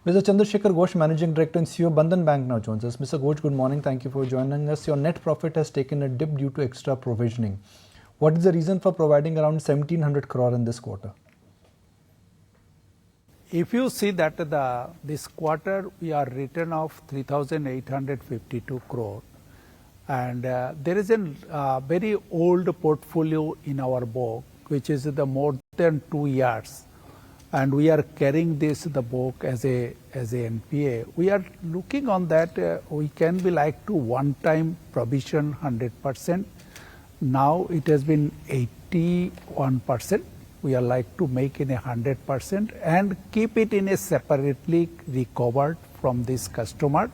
Mr. Chandra Shekhar Ghosh, Managing Director and CEO, Bandhan Bank now joins us. Mr. Ghosh, good morning. Thank you for joining us. Your net profit has taken a dip due to extra provisioning. What is the reason for providing around 1700 crore in this quarter? If you see that this quarter we are return of 3,852 crore, and there is a very old portfolio in our book which is the more than 2 years, and we are carrying the book as a NPA. We are looking on that we can be like to one time provision 100%. Now it has been 81%. We are like to make it 100% and keep it in a separately recovered from this customer.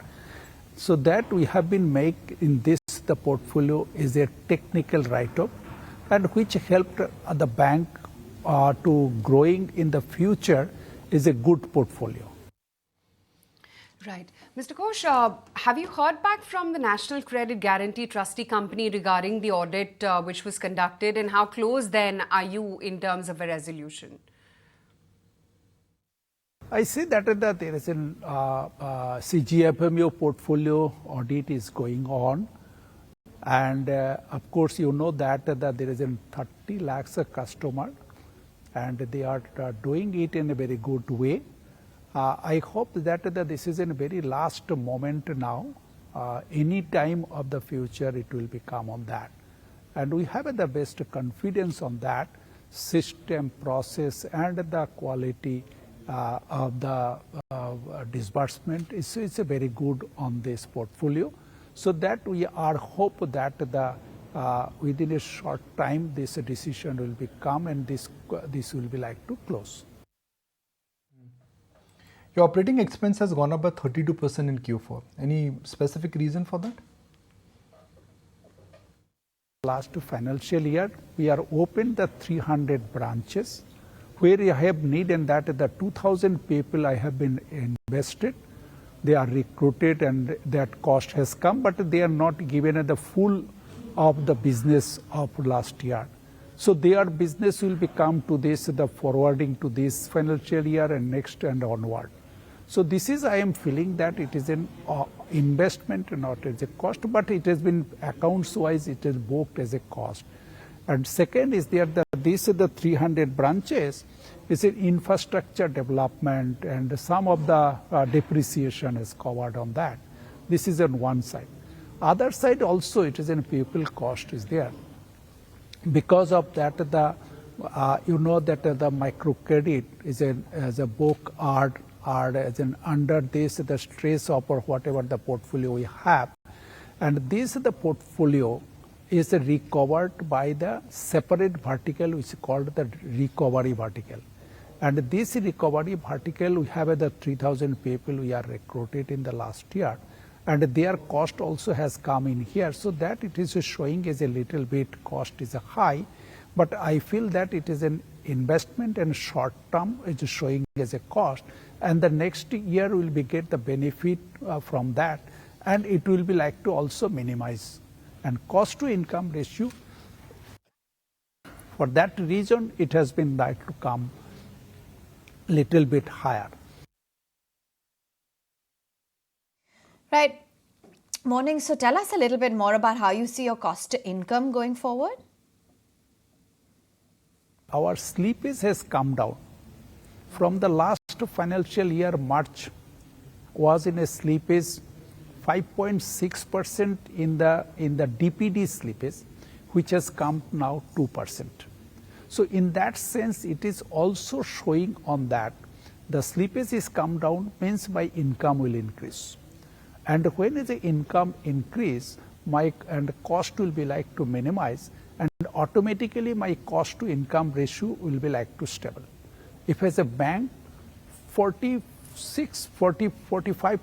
So that we have been make in this the portfolio is a technical write-off, and which helped the bank to growing in the future is a good portfolio. Right. Mr. Ghosh, have you heard back from the National Credit Guarantee Trustee Company regarding the audit which was conducted, and how close then are you in terms of a resolution? I see that there is a CGFMU portfolio audit is going on, and of course you know that there is a 30 lakhs customer, and they are doing it in a very good way. I hope that this is in a very last moment now. Any time of the future it will become on that, and we have the best confidence on that system, process, and the quality of the disbursement is a very good on this portfolio. So that we are hope that within a short time this decision will become, and this will be like to close. Your operating expense has gone up by 32% in Q4. Any specific reason for that? Last financial year, we are opened the 300 branches where I have need, and that the 2,000 people I have been invested. They are recruited and that cost has come, but they are not given the full of the business of last year. So their business will become to this, the forwarding to this financial year and next and onward. So this is, I am feeling that it is an investment, not as a cost, but it has been accounts wise, it is booked as a cost. And second is there this is the 300 branches is an infrastructure development, and some of the depreciation is covered on that. This is on one side. Other side also it is in people cost is there. Because of that you know that the microcredit is as a book are as an under this the stress of or whatever the portfolio we have, and this the portfolio is recovered by the separate vertical which is called the recovery vertical. And this recovery vertical we have the 3,000 people we are recruited in the last year, and their cost also has come in here, so that it is showing as a little bit cost is a high, but I feel that it is an investment and short term it is showing as a cost, and the next year will be get the benefit from that, and it will be like to also minimize. And cost to income ratio, for that reason it has been like to come little bit higher. Right. Morning. So tell us a little bit more about how you see your cost to income going forward. Our slippage has come down. From the last financial year, March was in a slippage 5.6% in the DPD slippage, which has come now 2%. So in that sense, it is also showing on that the slippage is come down means my income will increase. And when the income increase, my and cost will be like to minimize, and automatically my cost to income ratio will be like to stable. If as a bank, 45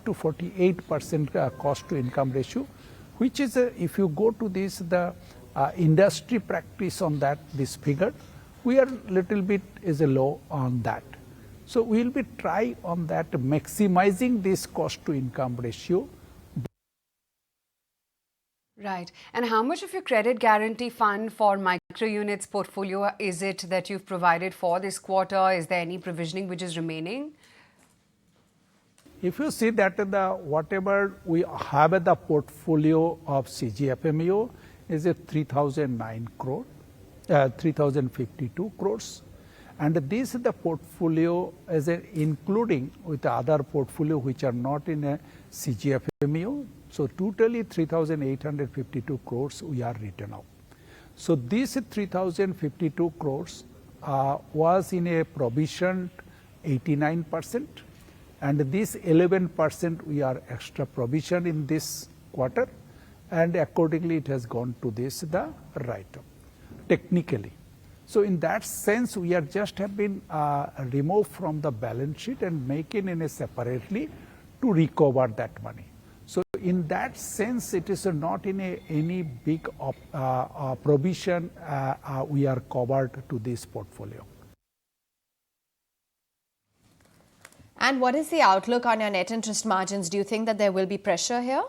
to 48% cost to income ratio, which is if you go to this the industry practice on that this figure, we are little bit is a low on that. So we will be try on that maximizing this cost to income ratio. Right. And how much of your credit guarantee fund for micro units portfolio is it that you've provided for this quarter? Is there any provisioning which is remaining? If you see that whatever we have at the portfolio of CGFMU is a 3,052 crores. And this is the portfolio as including with the other portfolio which are not in a CGFMU. So totally 3,852 crores we are written off. So this 3,052 crores was in a provision 89%, and this 11% we are extra provision in this quarter, and accordingly it has gone to this the write-off technically. So in that sense we are just have been removed from the balance sheet and making in a separately to recover that money. So in that sense it is not in any big provision we are covered to this portfolio. And what is the outlook on your net interest margins? Do you think that there will be pressure here?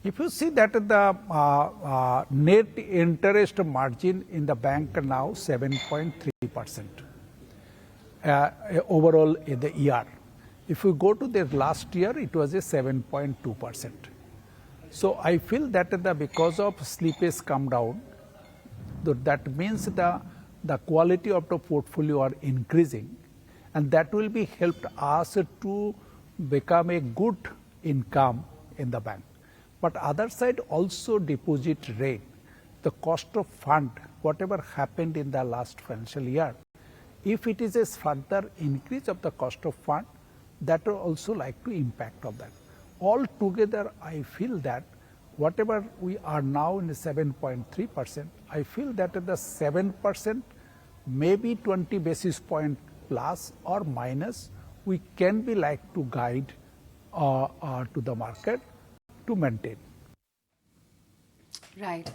If you see that the net interest margin in the bank now 7.3% overall in the year. If you go to the last year, it was a 7.2%. So I feel that because of slippage come down, that means the quality of the portfolio are increasing, and that will be helped us to become a good income in the bank. But other side also deposit rate, the cost of fund, whatever happened in the last financial year, if it is a further increase of the cost of fund, that will also like to impact of that. Altogether, I feel that whatever we are now in the 7.3%, I feel that the 7%, maybe 20 basis point plus or minus, we can be like to guide to the market to maintain. Right.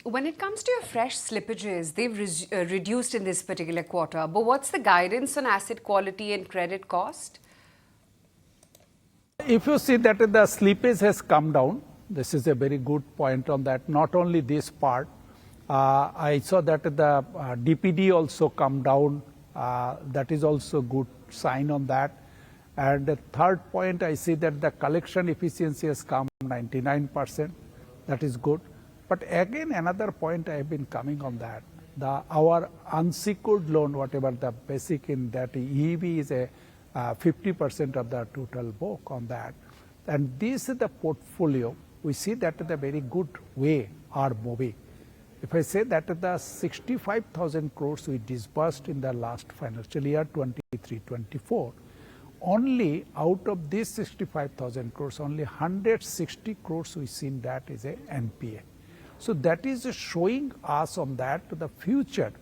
When it comes to your fresh slippages, they've reduced in this particular quarter. But what's the guidance on asset quality and credit cost? If you see that the slippage has come down, this is a very good point on that. Not only this part, I saw that the DPD also come down. That is also good sign on that. And the third point, I see that the collection efficiency has come 99%. That is good. But again, another point I have been coming on that. Our unsecured loan, whatever the basic in that EEB is a 50% of the total book on that. And this is the portfolio. We see that the very good way are moving. If I say that the 65,000 crores we disbursed in the last financial year 23-24, only out of this 65,000 crores, only 160 crores we seen that is a NPA. So that is showing us on that to the future.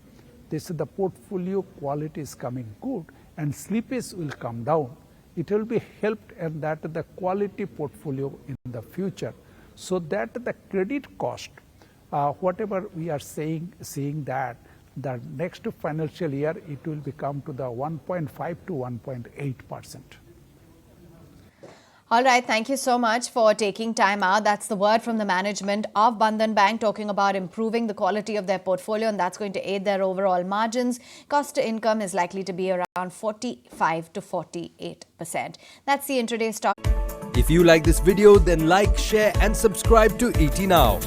This is the portfolio quality is coming good and slippage will come down. It will be helped and that the quality portfolio in the future, so that the credit cost, whatever we are seeing that the next financial year it will become to the 1.5 to 1.8%. All right, thank you so much for taking time out. That's the word from the management of Bandhan Bank talking about improving the quality of their portfolio, and that's going to aid their overall margins. Cost to income is likely to be around 45 to 48%. That's the intraday stock. If you like this video, then like, share and subscribe to ET Now.